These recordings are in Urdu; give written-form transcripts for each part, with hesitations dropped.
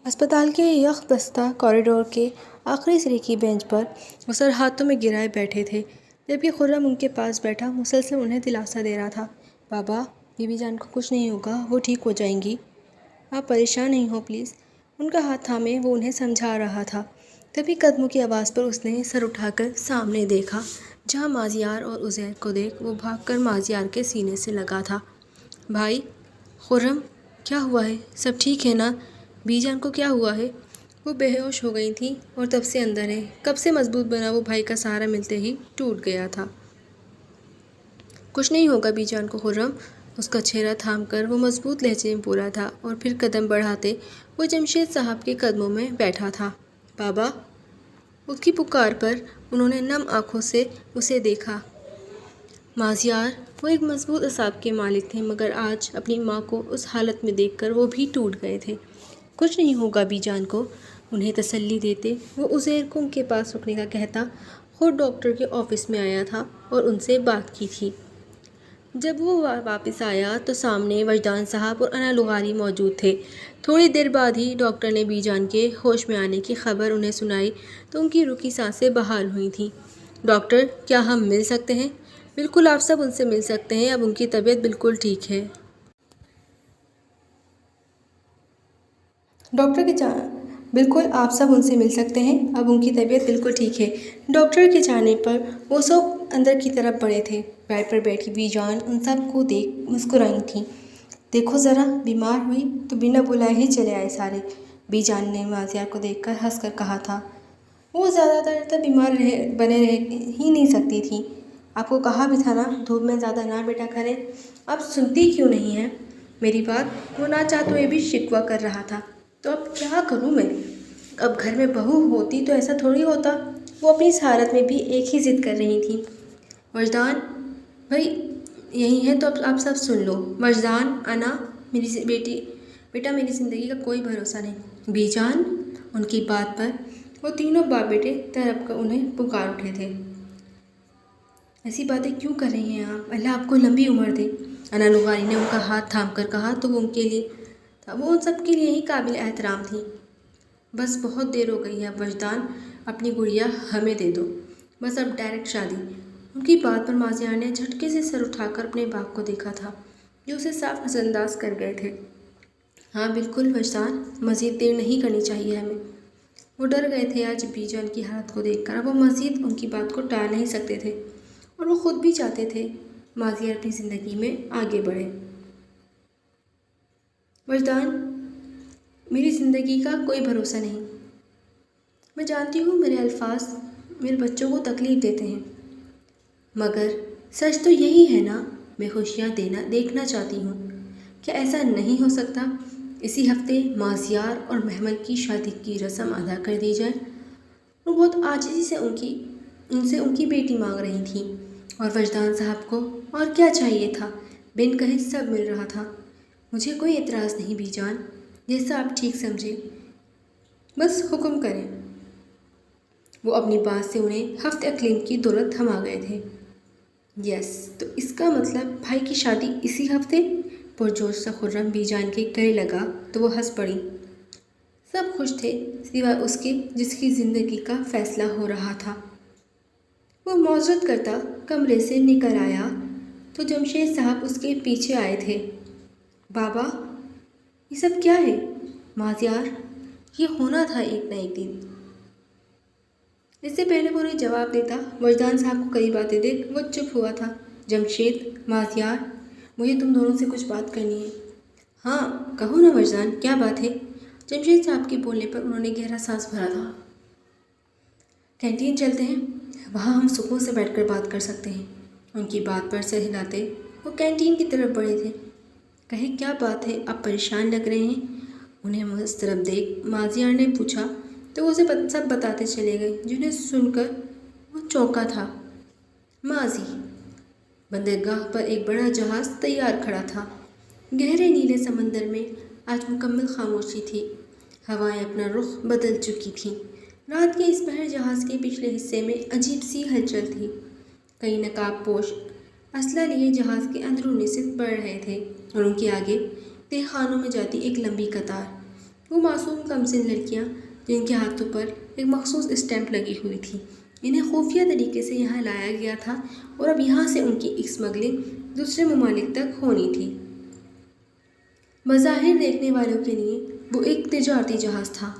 اسپتال کے یخ بستہ کوریڈور کے آخری سرے کی بینچ پر وہ سر ہاتھوں میں گرائے بیٹھے تھے، جبکہ خرم ان کے پاس بیٹھا مسلسل انہیں دلاسا دے رہا تھا۔ بابا، بی بی جان کو کچھ نہیں ہوگا، وہ ٹھیک ہو جائیں گی۔ آپ پریشان نہیں ہو پلیز۔ ان کا ہاتھ تھامے وہ انہیں سمجھا رہا تھا۔ تبھی قدموں کی آواز پر اس نے سر اٹھا کر سامنے دیکھا، جہاں مازیار اور عزیر کو دیکھ وہ بھاگ کر مازیار کے سینے سے لگا تھا۔ بھائی، خرم، کیا ہوا ہے؟ سب ٹھیک ہے نا؟ بی جان کو کیا ہوا ہے؟ وہ بے ہوش ہو گئی تھیں اور تب سے اندر ہے۔ کب سے مضبوط بنا وہ بھائی کا سہارا ملتے ہی ٹوٹ گیا تھا۔ کچھ نہیں ہوگا بی جان کو خرم، اس کا چہرہ تھام کر وہ مضبوط لہجے میں بولا تھا، اور پھر قدم بڑھاتے وہ جمشید صاحب کے قدموں میں بیٹھا تھا۔ بابا! اس کی پکار پر انہوں نے نم آنکھوں سے اسے دیکھا۔ مازیار، وہ ایک مضبوط اعصاب کے مالک تھے، مگر آج اپنی ماں کو اس حالت میں دیکھ کر وہ بھی ٹوٹ گئے تھے۔ کچھ نہیں ہوگا بی جان کو، انہیں تسلی دیتے وہ عزیر کو ان کے پاس رکنے کا کہتا خود ڈاکٹر کے آفس میں آیا تھا اور ان سے بات کی تھی۔ جب وہ واپس آیا تو سامنے وجدان صاحب اور انا لغاری موجود تھے۔ تھوڑی دیر بعد ہی ڈاکٹر نے بی جان کے ہوش میں آنے کی خبر انہیں سنائی تو ان کی رکی سانسیں بحال ہوئی تھیں۔ ڈاکٹر، کیا ہم مل سکتے ہیں؟ بالکل، آپ سب ان سے مل سکتے ہیں، اب ان کی طبیعت بالکل ٹھیک ہے۔ بالکل، آپ سب ان سے مل سکتے ہیں، اب ان کی طبیعت بالکل ٹھیک ہے۔ ڈاکٹر کے جانے پر وہ سب اندر کی طرف بڑھے تھے۔ بیڈ پر بیٹھی بی جان ان سب کو دیکھ مسکرائی تھیں۔ دیکھو ذرا، بیمار ہوئی تو بنا بلائے ہی چلے آئے سارے، بی جان نے مازیار کو دیکھ کر ہنس کر کہا تھا۔ وہ زیادہ دیر تک بیمار بنے رہ ہی نہیں سکتی تھیں۔ آپ کو کہا بھی تھا نا، دھوپ میں زیادہ نہ بیٹھا کریں۔ اب سنتی کیوں نہیں ہیں میری بات؟ وہ نہ چاہتے ہوئے بھی شکوہ کر رہا تھا۔ تو اب کیا کروں میں؟ اب گھر میں بہو ہوتی تو ایسا تھوڑی ہوتا۔ وہ اپنی اس حالت میں بھی ایک ہی ضد کر رہی تھیں۔ وجدان بھائی یہی ہے تو اب آپ سب سن لو۔ وجدان، انا، بیٹا میری زندگی کا کوئی بھروسہ نہیں۔ بی جان، ان کی بات پر وہ تینوں باپ بیٹے تڑپ کر انہیں پکار اٹھے تھے۔ ایسی باتیں کیوں کر رہی ہیں آپ؟ اللہ آپ کو لمبی عمر دے، انا لغاری نے ان کا ہاتھ تھام کر کہا تو وہ ان کے لیے تھا، وہ ان سب کے لیے ہی قابل احترام تھیں۔ بس بہت دیر ہو گئی ہے اب وجدان، اپنی گڑیا ہمیں دے دو، بس اب ڈائریکٹ شادی۔ ان کی بات پر مازیار نے جھٹکے سے سر اٹھا کر اپنے باپ کو دیکھا تھا، جو اسے صاف نظر انداز کر گئے تھے۔ ہاں بالکل وجدان، مزید دیر نہیں کرنی چاہیے ہمیں۔ وہ ڈر گئے تھے آج بی جان کی حالت کو دیکھ کر۔ اب وہ مزید ان کی بات کو ٹال نہیں سکتے تھے، اور وہ خود بھی چاہتے تھے مازیار اپنی زندگی میں آگے بڑھے۔ وجدان، میری زندگی کا کوئی بھروسہ نہیں۔ میں جانتی ہوں میرے الفاظ میرے بچوں کو تکلیف دیتے ہیں، مگر سچ تو یہی ہے نا، میں خوشیاں دیکھنا چاہتی ہوں۔ کیا ایسا نہیں ہو سکتا اسی ہفتے مازیار اور محمد کی شادی کی رسم ادا کر دی جائے؟ وہ بہت عاجزی سے ان سے ان کی بیٹی مانگ رہی تھیں، اور وجدان صاحب کو اور کیا چاہیے تھا؟ بن کہے سب مل رہا تھا۔ مجھے کوئی اعتراض نہیں بی جان، جیسا آپ ٹھیک سمجھے، بس حکم کریں۔ وہ اپنی بات سے انہیں ہفتے اقلیم کی دولت تھما گئے تھے۔ یس، تو اس کا مطلب بھائی کی شادی اسی ہفتے؟ پرجوش سے خرم بی جان کے گلے لگا تو وہ ہنس پڑی۔ سب خوش تھے سوائے اس کے جس کی زندگی کا فیصلہ ہو رہا تھا۔ وہ معذرت کرتا کمرے سے نکل آیا تو جمشید صاحب اس کے پیچھے آئے تھے۔ بابا، یہ سب کیا ہے؟ مازیار، یہ ہونا تھا ایک نہ ایک دن۔ اس سے پہلے وہ انہیں جواب دیتا، وجدان صاحب کو قریب آتے دیکھ وہ چپ ہوا تھا۔ جمشید، مازیار، مجھے تم دونوں سے کچھ بات کرنی ہے۔ ہاں کہو نا وجدان، کیا بات ہے؟ جمشید صاحب کے بولنے پر انہوں نے گہرا سانس بھرا تھا۔ کینٹین چلتے ہیں، وہاں ہم سکون سے بیٹھ کر بات کر سکتے ہیں۔ ان کی بات پر سر ہلاتے وہ کینٹین کی طرف بڑھے تھے۔ کہیں کیا بات ہے، آپ پریشان لگ رہے ہیں؟ انہیں اس طرف دیکھ مازیار نے پوچھا تو وہ اسے سب بتاتے چلے گئے، جنہیں سن کر وہ چونکا تھا۔ ماضی بندرگاہ پر ایک بڑا جہاز تیار کھڑا تھا۔ گہرے نیلے سمندر میں آج مکمل خاموشی تھی۔ ہوائیں اپنا رخ بدل چکی تھیں۔ رات کے اس پہر جہاز کے پچھلے حصے میں عجیب سی ہلچل تھی۔ کئی نقاب پوش اسلحہ لیے جہاز کے اندرونی سے بڑھ رہے تھے، اور ان کے آگے تہخانوں میں جاتی ایک لمبی قطار۔ وہ معصوم کمسن لڑکیاں جن کے ہاتھوں پر ایک مخصوص اسٹیمپ لگی ہوئی تھی، انہیں خفیہ طریقے سے یہاں لایا گیا تھا اور اب یہاں سے ان کی اسمگلنگ دوسرے ممالک تک ہونی تھی۔ بظاہر دیکھنے والوں کے لیے وہ ایک تجارتی جہاز تھا،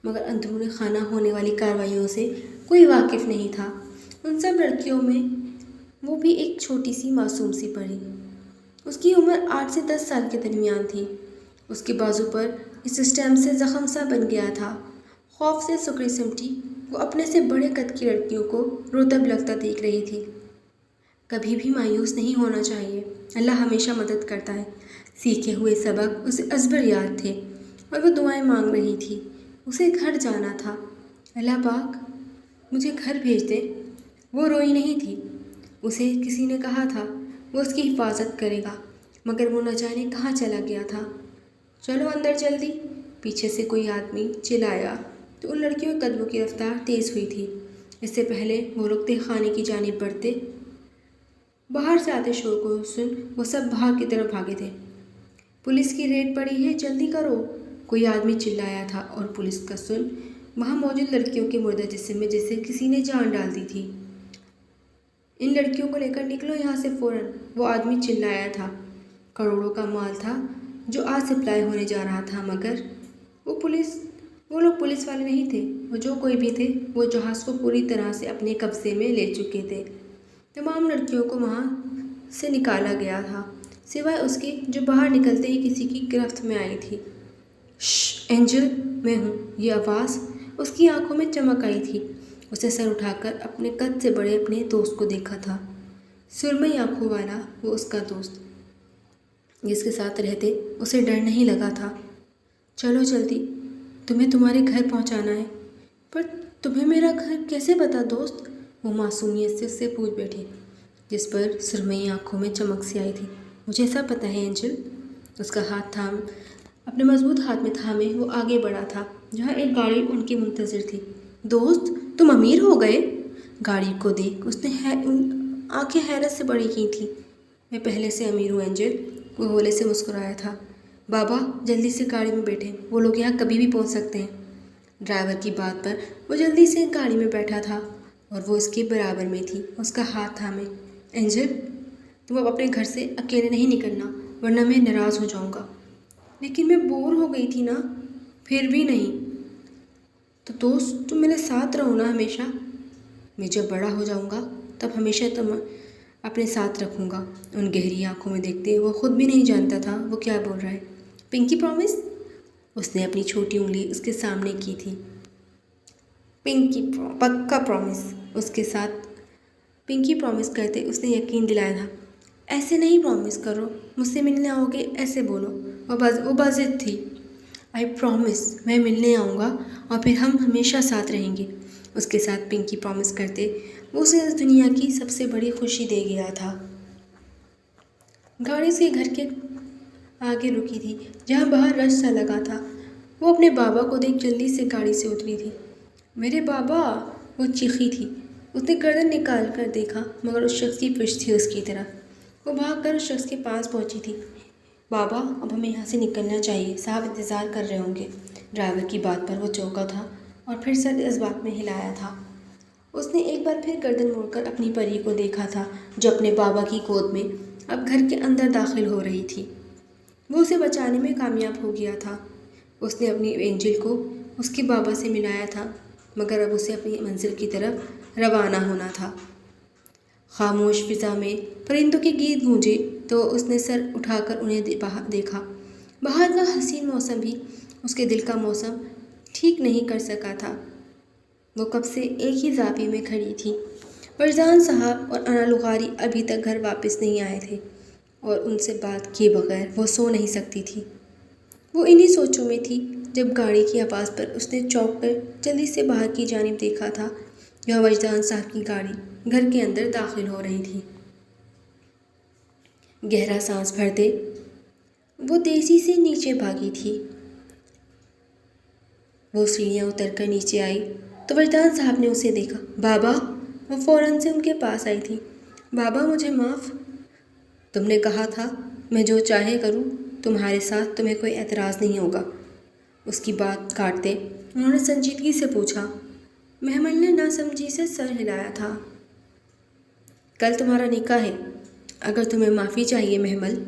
مگر اندرون خانہ ہونے والی کارروائیوں سے کوئی واقف نہیں تھا۔ ان سب لڑکیوں میں وہ بھی ایک چھوٹی سی معصوم سی پڑی۔ اس کی عمر 8 سے 10 سال کے درمیان تھی۔ اس کے بازو پر اس اسٹیمپ سے زخم سا بن گیا تھا۔ خوف سے سکڑی سمٹی وہ اپنے سے بڑے قد کی لڑکیوں کو روتب لگتا دیکھ رہی تھی۔ کبھی بھی مایوس نہیں ہونا چاہیے، اللہ ہمیشہ مدد کرتا ہے۔ سیکھے ہوئے سبق اسے ازبر یاد تھے اور وہ دعائیں مانگ رہی تھی۔ اسے گھر جانا تھا۔ اللہ پاک مجھے گھر بھیج دے۔ وہ روئی نہیں تھی۔ اسے کسی نے کہا تھا وہ اس کی حفاظت کرے گا، مگر وہ نہ جانے کہاں چلا گیا تھا۔ چلو اندر جلدی، پیچھے سے کوئی آدمی چلایا تو ان لڑکیوں کے قدموں کی رفتار تیز ہوئی تھی۔ اس سے پہلے وہ رکتے خانے کی جانب بڑھتے، باہر سے آتے شور کو سن وہ سب باہر کی طرف بھاگے تھے۔ پولیس کی ریڈ پڑی ہے، جلدی کرو، کوئی آدمی چلایا تھا اور پولیس کا سن وہاں موجود لڑکیوں کے مردہ جسم میں جسے کسی نے جان ڈال دی تھی۔ ان لڑکیوں کو لے کر نکلو یہاں سے فوراً، وہ آدمی چلایا تھا۔ کروڑوں کا مال تھا جو آج سپلائی ہونے جا رہا تھا، مگر وہ لوگ پولیس والے نہیں تھے۔ وہ جو کوئی بھی تھے وہ جہاز کو پوری طرح سے اپنے قبضے میں لے چکے تھے۔ تمام لڑکیوں کو وہاں سے نکالا گیا تھا، سوائے اس کے جو باہر نکلتے ہی کسی کی گرفت میں آئی تھی۔ شش اینجل، میں ہوں، یہ آواز اس کی آنکھوں میں چمک آئی تھی۔ اسے سر اٹھا کر اپنے قد سے بڑے اپنے دوست کو دیکھا تھا، سرمئی آنکھوں والا وہ اس کا دوست جس کے ساتھ رہتے اسے ڈر نہیں لگا تھا۔ چلو جلدی، تمہیں تمہارے گھر پہنچانا ہے۔ پر تمہیں میرا گھر کیسے پتا دوست؟ وہ معصومیت سے اس سے پوچھ بیٹھی، جس پر سرمئی آنکھوں میں چمک سی آئی تھی۔ مجھے سب پتہ ہے اینجل۔ اس کا ہاتھ اپنے مضبوط ہاتھ میں تھامے وہ آگے بڑھا تھا جہاں ایک گاڑی ان کی منتظر تھی۔ دوست، تم امیر ہو گئے؟ گاڑی کو دیکھ اس نے آنکھیں حیرت سے بڑی کی تھیں۔ میں پہلے سے امیر ہوں اینجل، وہ ہولے سے مسکرایا تھا۔ بابا جلدی سے گاڑی میں بیٹھیں، وہ لوگ یہاں کبھی بھی پہنچ سکتے ہیں۔ ڈرائیور کی بات پر وہ جلدی سے گاڑی میں بیٹھا تھا اور وہ اس کے برابر میں تھی، اس کا ہاتھ تھامے۔ اینجل، تم اب اپنے گھر سے اکیلے نہیں نکلنا، ورنہ میں ناراض ہو جاؤں گا۔ لیکن میں بور ہو گئی تھی نا۔ پھر بھی نہیں تو دوست تم میرے ساتھ رہو نا ہمیشہ۔ میں جب بڑا ہو جاؤں گا تب ہمیشہ تم اپنے ساتھ رکھوں گا۔ ان گہری آنکھوں میں دیکھتے وہ خود بھی نہیں جانتا تھا وہ کیا بول رہا ہے۔ پنکی پرومس؟ اس نے اپنی چھوٹی انگلی اس کے سامنے کی تھی۔ پنکی پکا پرومس، اس کے ساتھ پنکی پرومس کرتے اس نے یقین دلایا تھا۔ ایسے نہیں پرومس کرو، مجھ سے ملنے آؤ گے ایسے بولو۔ وہ باضد تھی۔ آئی پرومس، میں ملنے آؤں گا اور پھر ہم ہمیشہ ساتھ رہیں گے۔ اس کے ساتھ پنکی پرومس کرتے وہ اسے اس دنیا کی سب سے بڑی خوشی دے گیا تھا۔ گاڑی اس کے گھر کے آگے رکی تھی جہاں باہر رش سا لگا تھا۔ وہ اپنے بابا کو دیکھ جلدی سے گاڑی سے اتری تھی۔ میرے بابا، وہ چیخی تھی۔ اس نے گردن نکال کر دیکھا مگر اس شخص کی پشت تھی اس کی طرف۔ وہ بھاگ کر اس شخص کے پاس پہنچی تھی۔ بابا اب ہمیں یہاں سے نکلنا چاہیے، صاحب انتظار کر رہے ہوں گے۔ ڈرائیور کی بات پر وہ چونکا تھا اور پھر سر اس بات میں ہلایا تھا۔ اس نے ایک بار پھر گردن موڑ کر اپنی پری کو دیکھا تھا جو اپنے بابا کی گود میں اب گھر کے اندر داخل ہو رہی تھی۔ وہ اسے بچانے میں کامیاب ہو گیا تھا۔ اس نے اپنی اینجل کو اس کے بابا سے ملایا تھا، مگر اب اسے اپنی منزل کی طرف روانہ ہونا تھا۔ خاموش فضا میں پرندوں کے گیت گونجے تو اس نے سر اٹھا کر انہیں دیکھا۔ باہر کا حسین موسم بھی اس کے دل کا موسم ٹھیک نہیں کر سکا تھا۔ وہ کب سے ایک ہی زاویے میں کھڑی تھی۔ وجدان صاحب اور انا لغاری ابھی تک گھر واپس نہیں آئے تھے اور ان سے بات کیے بغیر وہ سو نہیں سکتی تھی۔ وہ انہی سوچوں میں تھی جب گاڑی کی آواز پر اس نے چونک کر جلدی سے باہر کی جانب دیکھا تھا جہاں وجدان صاحب کی گاڑی گھر کے اندر داخل ہو رہی تھی۔ گہرا سانس بھرتے وہ تیزی سے نیچے بھاگی تھی۔ وہ سیڑھیاں اتر کر نیچے آئی تو وجدان صاحب نے اسے دیکھا۔ بابا، وہ فوراً سے ان کے پاس آئی تھی۔ بابا مجھے معاف، تم نے کہا تھا میں جو چاہے کروں، تمہارے ساتھ تمہیں کوئی اعتراض نہیں ہوگا۔ اس کی بات کاٹتے انہوں نے سنجیدگی سے پوچھا۔ محمل نے ناسمجھی سے سر ہلایا تھا۔ کل تمہارا نکاح ہے، اگر تمہیں معافی چاہیے محمل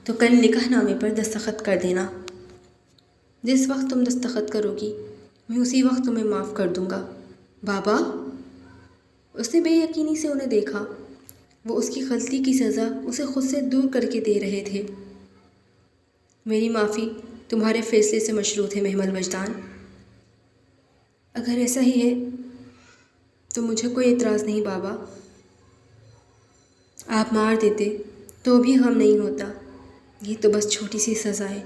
تو کل نکاح نامے پر دستخط کر دینا۔ جس وقت تم دستخط کرو گی میں اسی وقت تمہیں معاف کر دوں گا۔ بابا؟ اس نے بے یقینی سے انہیں دیکھا۔ وہ اس کی غلطی کی سزا اسے خود سے دور کر کے دے رہے تھے۔ میری معافی تمہارے فیصلے سے مشروط ہے محمل وجدان۔ اگر ایسا ہی ہے تو مجھے کوئی اعتراض نہیں بابا۔ آپ مار دیتے تو بھی غم نہیں ہوتا، یہ تو بس چھوٹی سی سزا ہے۔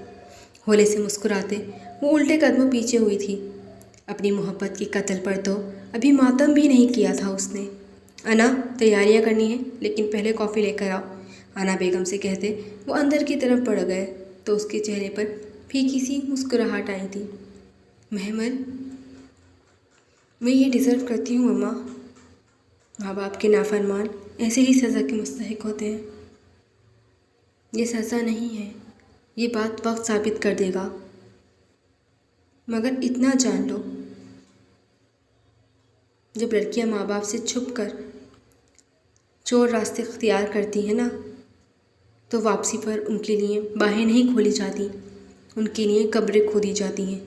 ہولے سے مسکراتے وہ الٹے قدموں پیچھے ہوئی تھی۔ اپنی محبت کے قتل پر تو ابھی ماتم بھی نہیں کیا تھا اس نے۔ انا تیاریاں کرنی ہیں، لیکن پہلے کافی لے کر آؤ، انا بیگم سے کہتے وہ اندر کی طرف بڑھ گئے تو اس کے چہرے پر پھیکی سی مسکراہٹ آئی تھی۔ محمل، میں یہ ڈیزرو کرتی ہوں ماما۔ ماں باپ کے نافرمان ایسے ہی سزا کے مستحق ہوتے ہیں۔ یہ سزا نہیں ہے، یہ بات وقت ثابت کر دے گا، مگر اتنا جان لو، جب لڑکیاں ماں باپ سے چھپ کر چور راستے اختیار کرتی ہیں نا، تو واپسی پر ان کے لیے باہیں نہیں کھولی جاتی، ان کے لیے قبریں کھودی جاتی ہیں۔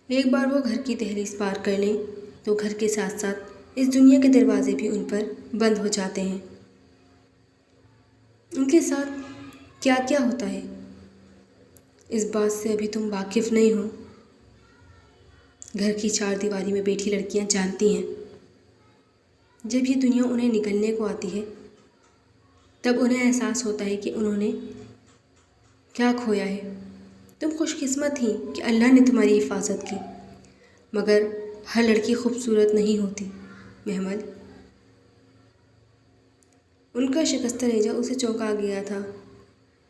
ایک بار وہ گھر کی دہلیز پار کر لیں تو گھر کے ساتھ ساتھ اس دنیا کے دروازے بھی ان پر بند ہو جاتے ہیں۔ ان کے ساتھ کیا کیا ہوتا ہے اس بات سے ابھی تم واقف نہیں ہو۔ گھر کی چار دیواری میں بیٹھی لڑکیاں جانتی ہیں، جب یہ دنیا انہیں نگلنے کو آتی ہے تب انہیں احساس ہوتا ہے کہ انہوں نے کیا کھویا ہے۔ تم خوش قسمت تھی کہ اللہ نے تمہاری حفاظت کی، مگر ہر لڑکی خوبصورت نہیں ہوتی محمل۔ ان کا شکستہ لہجہ اسے چونکا گیا تھا۔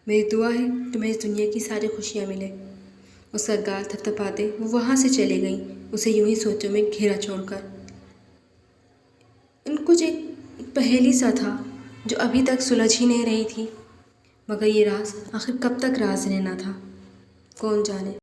میری دعا ہے تمہیں اس دنیا کی ساری خوشیاں ملے۔ اس کا گال تھپتھپاتے وہ وہاں سے چلے گئیں، اسے یوں ہی سوچوں میں گھیرا چھوڑ کر۔ ان کچھ ایک پہیلی سا تھا جو ابھی تک سلجھ ہی نہیں رہی تھی، مگر یہ راز آخر کب تک راز رہنا تھا، کون جانے۔